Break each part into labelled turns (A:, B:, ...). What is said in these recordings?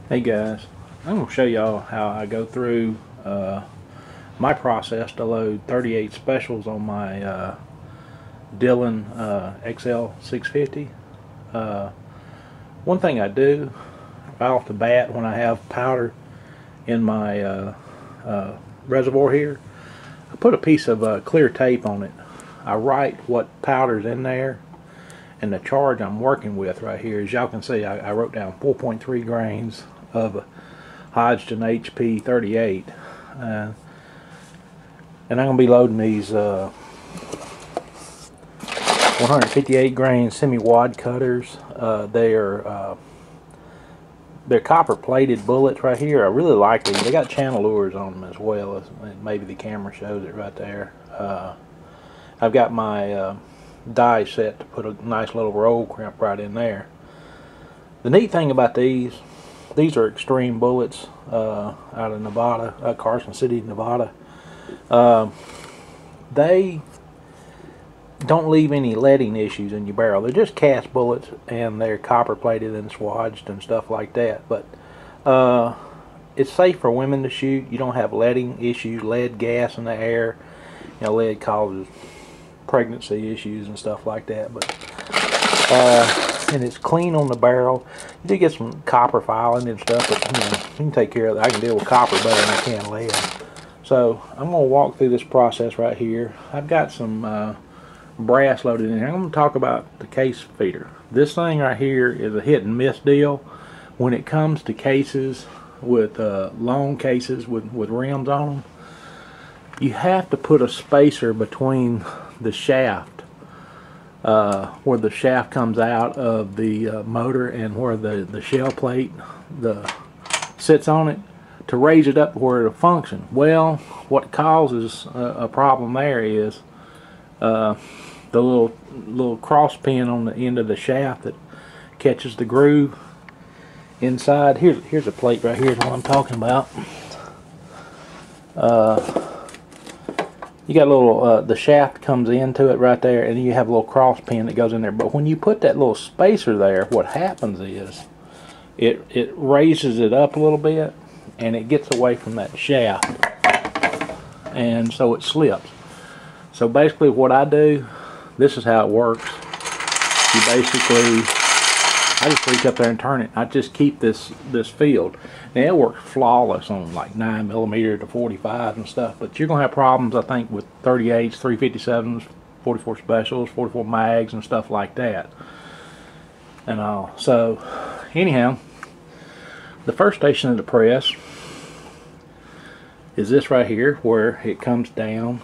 A: Hey guys, I'm going to show y'all how I go through my process to load 38 specials on my Dillon XL650. One thing I do right off the bat when I have powder in my reservoir here, I put a piece of clear tape on it. I write what powder's in there and the charge I'm working with right here. As y'all can see, I wrote down 4.3 grains of Hodgdon HP 38, and I'm going to be loading these 158 grain semi-wad cutters. They're copper plated bullets right here. I really like these. They got channel lures on them as well. Maybe the camera shows it right there. I've got my die set to put a nice little roll crimp right in there. The neat thing about these are X-Treme bullets out of Nevada, Carson City, Nevada. They don't leave any leading issues in your barrel. They're just cast bullets, and they're copper plated and swatched and stuff like that. But it's safe for women to shoot. You don't have leading issues, lead gas in the air. You know, lead causes pregnancy issues and stuff like that. But and it's clean on the barrel. You do get some copper filing and stuff, but you know, you can take care of that. I can deal with copper better than I can lead. So I'm going to walk through this process right here. I've got some brass loaded in here. I'm going to talk about the case feeder. This thing right here is a hit and miss deal when it comes to cases with long cases with rims on them. You have to put a spacer between the shaft where the shaft comes out of the motor and where the shell plate sits on it, to raise it up where it'll function. Well, what causes a problem there is the little cross pin on the end of the shaft that catches the groove inside. Here's a plate right here is what I'm talking about. You got a little, the shaft comes into it right there, and you have a little cross pin that goes in there. But when you put that little spacer there, what happens is it raises it up a little bit, and it gets away from that shaft, and so it slips. So basically what I do, this is how it works. You basically, I just reach up there and turn it. I just keep this field. Now it works flawless on like 9mm to 45 and stuff, but you're gonna have problems, I think, with 38s, 357s, 44 specials, 44 mags, and stuff like that, and all. So anyhow, the first station of the press is this right here, where it comes down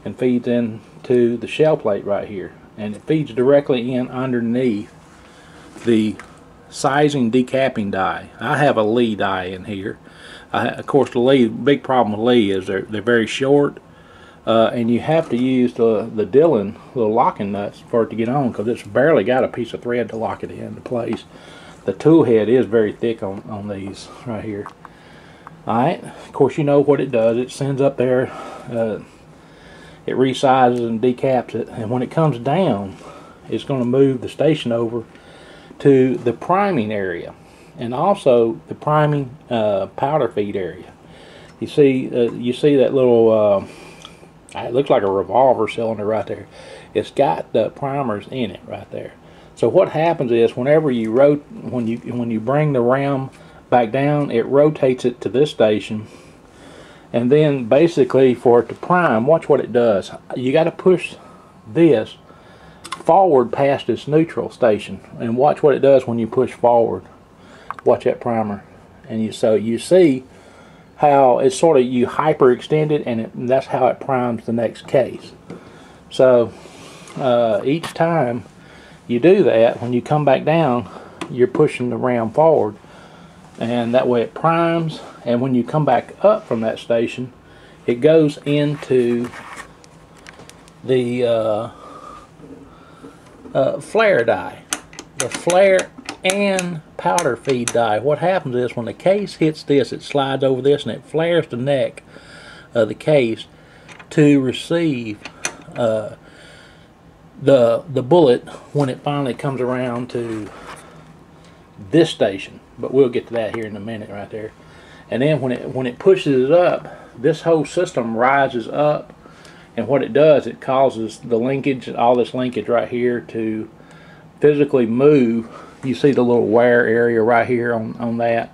A: and feeds into the shell plate right here, and it feeds directly in underneath the sizing decapping die. I have a Lee die in here. Of course, the Lee, big problem with Lee is they're very short, and you have to use the Dillon little locking nuts for it to get on, because it's barely got a piece of thread to lock it into place. The tool head is very thick on these right here. Alright, of course you know what it does. It sends up there, it resizes and decaps it, and when it comes down, it's going to move the station over to the priming area, and also the priming powder feed area. You see that little it looks like a revolver cylinder right there. It's got the primers in it right there. So what happens is, whenever you when you bring the ram back down, it rotates it to this station, and then basically for it to prime, watch what it does. You got to push this forward past this neutral station, and watch what it does when you push forward. Watch that primer, and you see how it's sort of, you hyperextend it, and that's how it primes the next case. So each time you do that, when you come back down, you're pushing the ram forward, and that way it primes, and when you come back up from that station, it goes into the flare die, the flare and powder feed die. What happens is, when the case hits this, it slides over this, and it flares the neck of the case to receive the bullet when it finally comes around to this station, but we'll get to that here in a minute right there. And then when it pushes it up, this whole system rises up, and what it does, it causes the linkage, all this linkage right here, to physically move. You see the little wear area right here on that.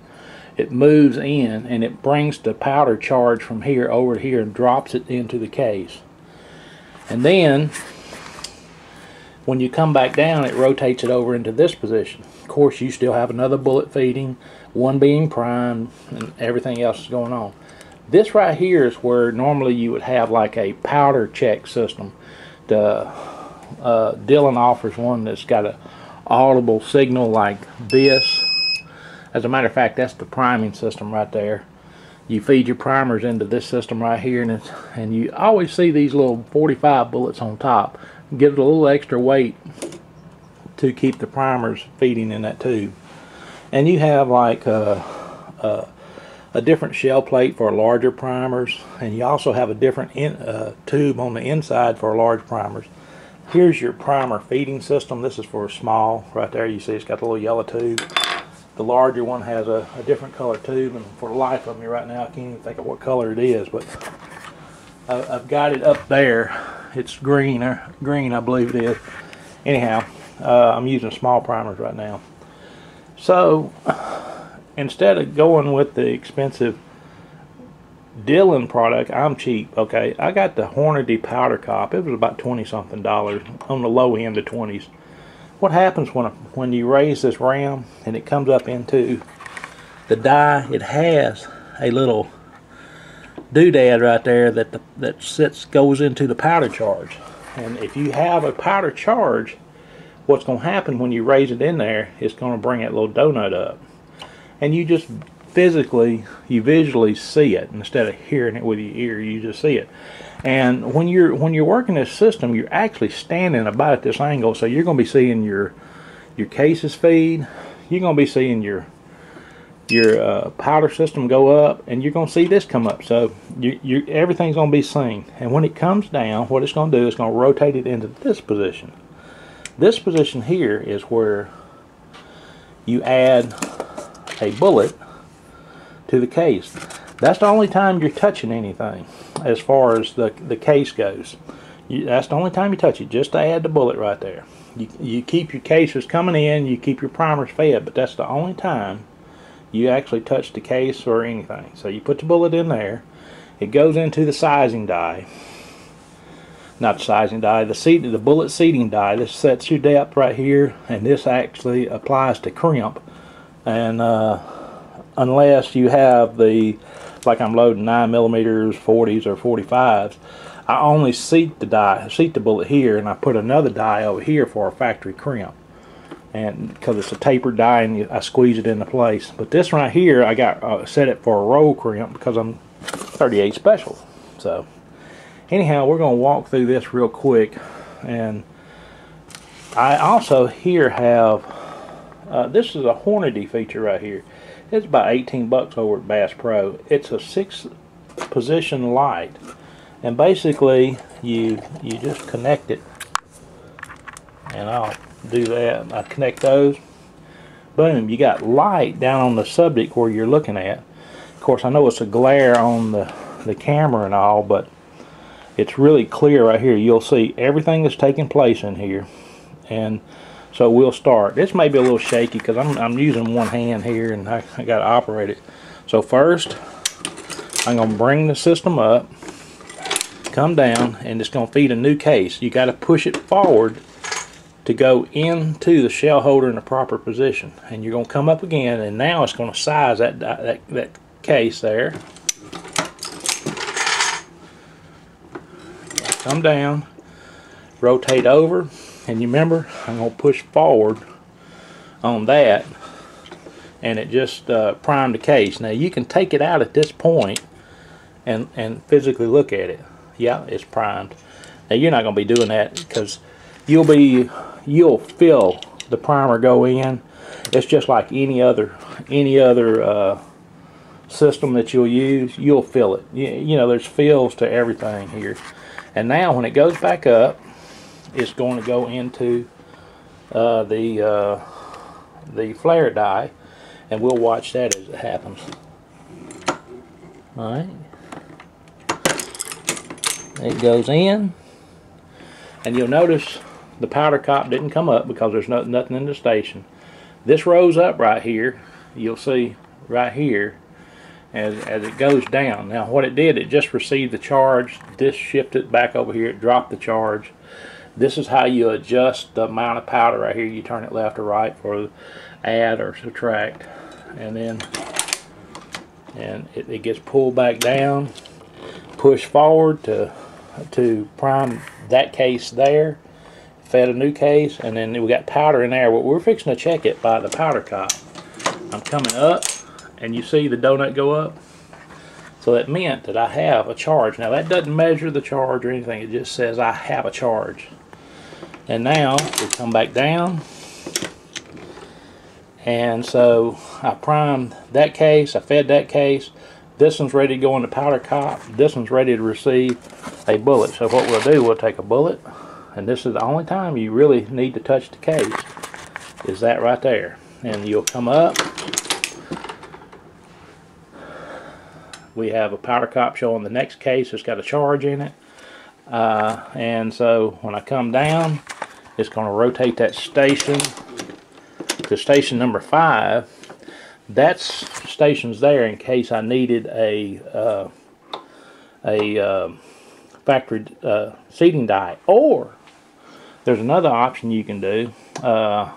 A: It moves in and it brings the powder charge from here over here and drops it into the case. And then when you come back down, it rotates it over into this position. Of course, you still have another bullet feeding, one being primed, and everything else is going on. This right here is where normally you would have like a powder check system. The Dillon offers one that's got an audible signal like this. As a matter of fact, that's the priming system right there. You feed your primers into this system right here, and you always see these little 45 bullets on top. Give it a little extra weight to keep the primers feeding in that tube. And you have like a different shell plate for larger primers, and you also have a different tube on the inside for large primers. Here's your primer feeding system. This is for small. Right there you see it's got the little yellow tube. The larger one has a different color tube, and for the life of me right now I can't even think of what color it is, but I've got it up there. It's green, I believe it is. Anyhow, I'm using small primers right now. So instead of going with the expensive Dillon product, I'm cheap. Okay, I got the Hornady powder cop. It was about $20-something, on the low end of 20s. What happens when you raise this ram and it comes up into the die? It has a little doodad right there that goes into the powder charge. And if you have a powder charge, what's going to happen when you raise it in there, it's going to bring that little donut up, and you just you visually see it instead of hearing it with your ear. You just see it. And when you're working this system, you're actually standing about at this angle, so you're going to be seeing your cases feed. You're going to be seeing your powder system go up, and you're going to see this come up. So everything's going to be seen. And when it comes down, what it's going to do is going to rotate it into this position. This position here is where you add a bullet to the case. That's the only time you're touching anything as far as the case goes. That's the only time you touch it, just to add the bullet right there. You keep your cases coming in, you keep your primers fed, but that's the only time you actually touch the case or anything. So you put the bullet in there, it goes into the sizing die. Not the sizing die, the bullet seating die. This sets your depth right here, and this actually applies to crimp. And unless you have like I'm loading 9mm, 40s, or 45s, I only seat the bullet here, and I put another die over here for a factory crimp. And because it's a tapered die, and I squeeze it into place. But this right here, I got set it for a roll crimp because I'm 38 special. So anyhow, we're going to walk through this real quick. And I also here have this is a Hornady feature right here. It's about 18 bucks over at Bass Pro. It's a 6-position light, and basically you just connect it, and I'll do that. I connect those. Boom, you got light down on the subject where you're looking at. Of course, I know it's a glare on the camera and all, but it's really clear right here. You'll see everything that's taking place in here. And so we'll start. This may be a little shaky because I'm using one hand here, and I got to operate it. So first, I'm going to bring the system up, come down, and it's going to feed a new case. You got to push it forward to go into the shell holder in the proper position. And you're going to come up again, and now it's going to size that case there. Come down, rotate over, and you remember, I'm going to push forward on that, and it just primed the case. Now you can take it out at this point and physically look at it. Yeah, it's primed. Now you're not going to be doing that because you'll feel the primer go in. It's just like any other system that you'll use. You'll feel it. You know, there's feels to everything here. And now when it goes back up, it's going to go into the the flare die, and we'll watch that as it happens. Alright. It goes in, and you'll notice the powder cop didn't come up because there's nothing in the station. This rose up right here. You'll see right here as it goes down. Now what it did, it just received the charge. This shifted back over here. It dropped the charge. This is how you adjust the amount of powder right here. You turn it left or right for add or subtract, and then it gets pulled back down, push forward to prime that case there, fed a new case, and then we got powder in there. Well, we're fixing to check it by the powder cop. I'm coming up, and you see the donut go up. So that meant that I have a charge. Now that doesn't measure the charge or anything. It just says I have a charge. And now we come back down. And so I primed that case. I fed that case. This one's ready to go in the powder cop. This one's ready to receive a bullet. So what we'll do, we'll take a bullet. And this is the only time you really need to touch the case. Is that right there. And you'll come up. We have a powder cop showing the next case. It's got a charge in it. And so when I come down, it's going to rotate that station to station number 5. That station's there in case I needed a factory seating die. Or there's another option you can do. I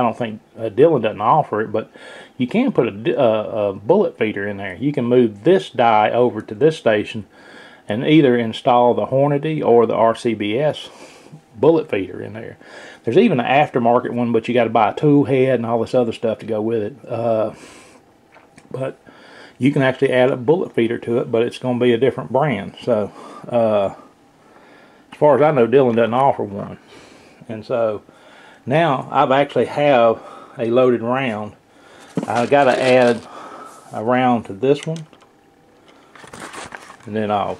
A: don't think Dillon doesn't offer it, but you can put a bullet feeder in there. You can move this die over to this station and either install the Hornady or the RCBS bullet feeder in there. There's even an aftermarket one, but you got to buy a tool head and all this other stuff to go with it. But you can actually add a bullet feeder to it, but it's going to be a different brand. So as far as I know, Dillon doesn't offer one. And so now I've actually have a loaded round. I got to add a round to this one, and then I'll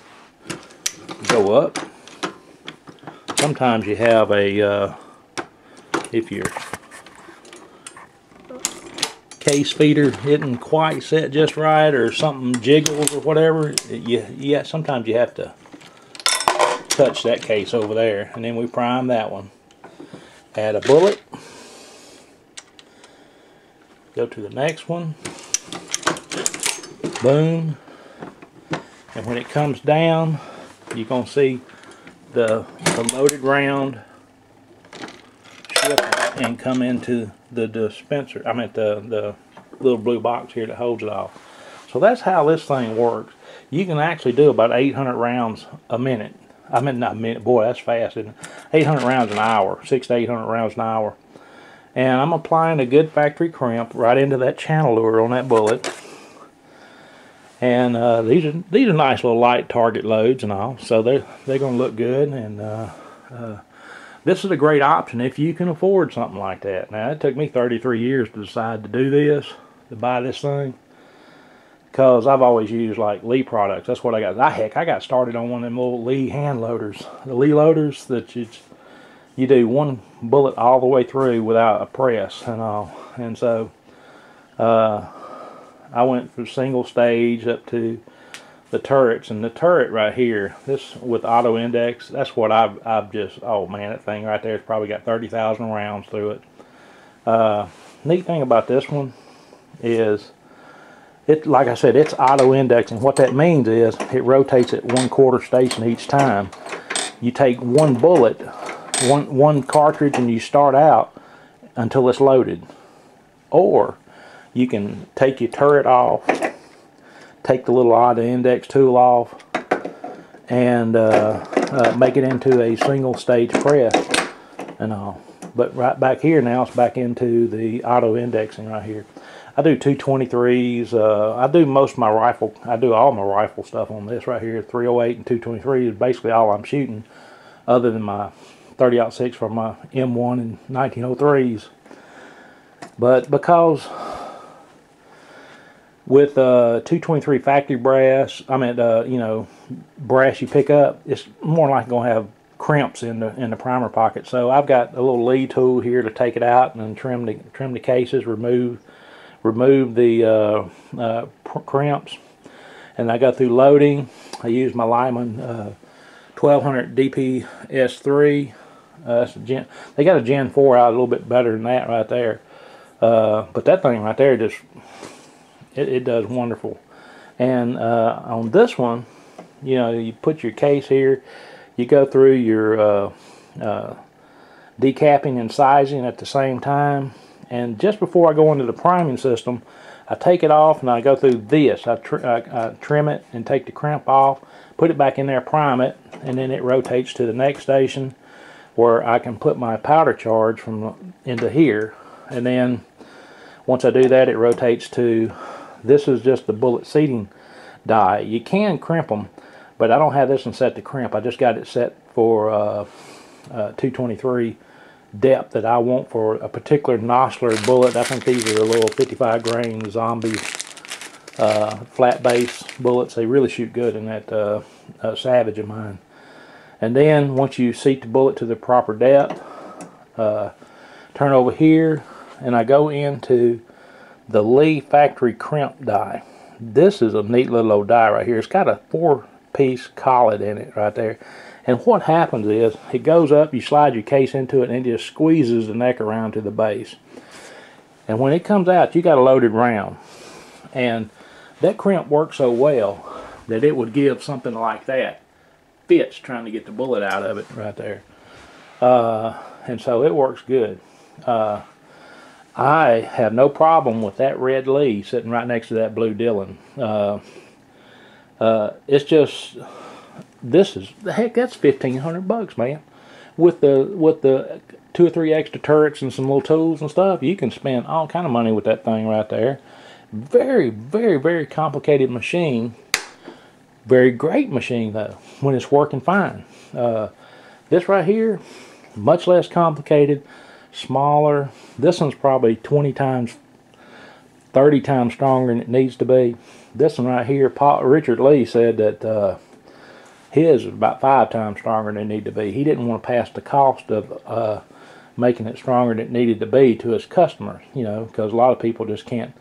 A: go up. Sometimes you have a if your case feeder isn't quite set just right, or something jiggles or whatever, sometimes you have to touch that case over there. And then we prime that one. Add a bullet. Go to the next one. Boom. And when it comes down, you're going to see the loaded round shift and come into the dispenser. I mean the little blue box here that holds it all. So that's how this thing works. You can actually do about 800 rounds a minute. I mean, not a minute. Boy, that's fast, isn't it? 800 rounds an hour. 600 to 800 rounds an hour. And I'm applying a good factory crimp right into that channel lure on that bullet. And these are nice little light target loads and all, so they're going to look good. And this is a great option if you can afford something like that. Now, it took me 33 years to decide to do this, to buy this thing, because I've always used like Lee products. That's what I got. Heck, I got started on one of them little Lee hand loaders. The Lee loaders that you do one bullet all the way through without a press and all. And so I went from single stage up to the turrets, and the turret right here, this with auto index, that's what I've just, oh man, that thing right there has probably got 30,000 rounds through it. Neat thing about this one is like I said, it's auto indexing. What that means is it rotates at 1/4 station each time. You take one bullet, one cartridge, and you start out until it's loaded. Or you can take your turret off, take the little auto index tool off, and make it into a single stage press and all. But right back here now, it's back into the auto indexing right here. I do 223s. I do most of my rifle. I do all my rifle stuff on this right here. 308 and 223 is basically all I'm shooting, other than my 30-06 from my M1 and 1903s. But because with 223 factory brass, I mean, you know, brass you pick up, it's more likely going to have crimps in the primer pocket. So I've got a little Lee tool here to take it out and then trim the cases, remove the crimps, and I go through loading. I use my Lyman 1200 DPS3. They got a Gen 4 out a little bit better than that right there, but that thing right there just it does wonderful. And on this one, you know, you put your case here, you go through your decapping and sizing at the same time, and just before I go into the priming system, I take it off and I go through this. I trim it and take the crimp off, put it back in there, prime it, and then it rotates to the next station where I can put my powder charge from into here. And then once I do that, it rotates to, this is just the bullet seating die. You can crimp them, but I don't have this one set to crimp. I just got it set for 223 depth that I want for a particular Nosler bullet. I think these are a little 55 grain zombie flat base bullets. They really shoot good in that Savage of mine. And then once you seat the bullet to the proper depth, turn over here and I go into the Lee factory crimp die. This is a neat little old die right here. It's got a 4-piece collet in it right there. And what happens is, it goes up, you slide your case into it, and it just squeezes the neck around to the base. And when it comes out, you got a loaded round. And that crimp works so well that it would give something like that fits trying to get the bullet out of it right there. And so it works good. I have no problem with that red Lee sitting right next to that blue Dillon. It's just, this is, heck, that's $1,500 man. With the 2 or 3 extra turrets and some little tools and stuff, you can spend all kind of money with that thing right there. Very, very, very complicated machine. Very great machine though, when it's working fine. This right here, much less complicated, smaller. This one's probably 20 times, 30 times stronger than it needs to be. This one right here, Richard Lee said that his is about 5 times stronger than it needed to be. He didn't want to pass the cost of making it stronger than it needed to be to his customers, you know, because a lot of people just can't.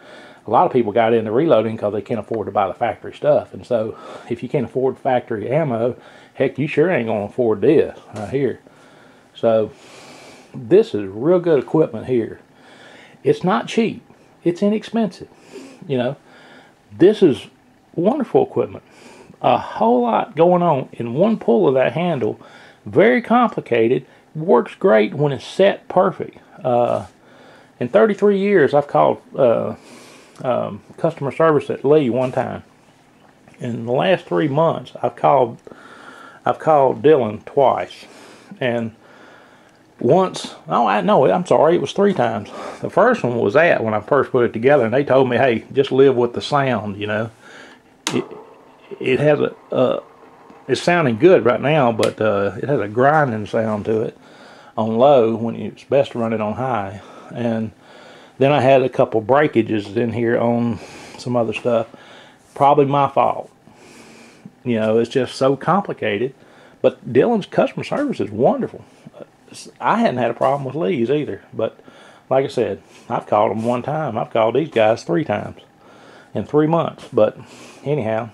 A: A lot of people got into reloading because they can't afford to buy the factory stuff. And so if you can't afford factory ammo, heck, you sure ain't going to afford this right here. So this is real good equipment here. It's not cheap. It's inexpensive. You know, this is wonderful equipment. A whole lot going on in one pull of that handle. Very complicated. Works great when it's set perfect. In 33 years, I've called customer service at Lee one time. In the last 3 months, I've called Dillon twice, and once, I'm sorry, it was 3 times. The first one was when I first put it together, and they told me, hey, just live with the sound, you know. It has it's sounding good right now, but it has a grinding sound to it on low when it's best to run it on high. And then I had a couple breakages in here on some other stuff. Probably my fault. You know, it's just so complicated. But Dillon's customer service is wonderful. I hadn't had a problem with Lee's either. But like I said, I've called them one time. I've called these guys 3 times in 3 months. But anyhow,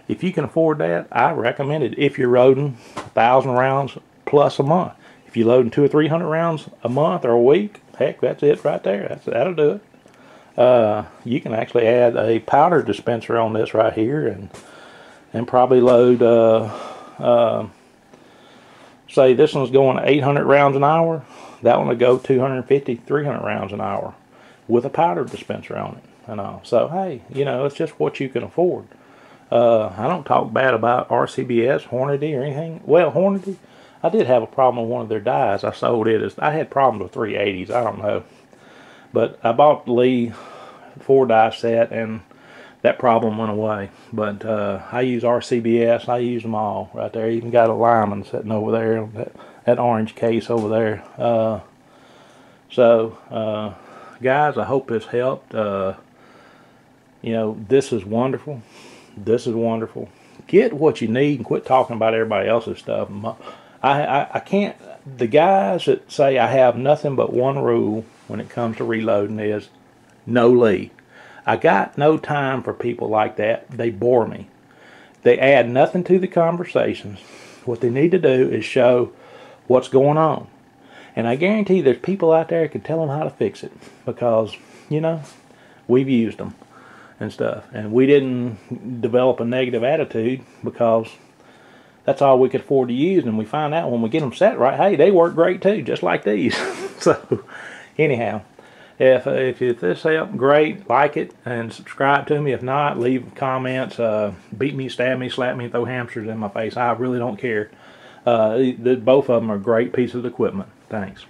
A: if you can afford that, I recommend it. If you're loading 1,000 rounds plus a month. If you're loading 200 or 300 rounds a month or a week, heck, that's it right there. That'll do it. You can actually add a powder dispenser on this right here, and probably load. Say this one's going 800 rounds an hour. That one will go 250, 300 rounds an hour with a powder dispenser on it and all. So hey, you know, it's just what you can afford. I don't talk bad about RCBS, Hornady, or anything. Well, Hornady, I did have a problem with one of their dies. I sold it. I had problems with 380s. I don't know. But I bought the Lee 4-die set, and that problem went away. But I use RCBS. I use them all right there. Even got a Lyman sitting over there, that orange case over there. So, guys, I hope this helped. You know, this is wonderful. This is wonderful. Get what you need and quit talking about everybody else's stuff. I can't, the guys that say I have nothing but one rule when it comes to reloading is no lead. I got no time for people like that. They bore me. They add nothing to the conversations. What they need to do is show what's going on. And I guarantee there's people out there that can tell them how to fix it, because, you know, we've used them and stuff. And we didn't develop a negative attitude because that's all we could afford to use. And we find out when we get them set right, hey, they work great too, just like these. So, anyhow, if this helped, great. Like it and subscribe to me. If not, leave comments. Beat me, stab me, slap me, throw hamsters in my face. I really don't care. Both of them are great pieces of equipment. Thanks.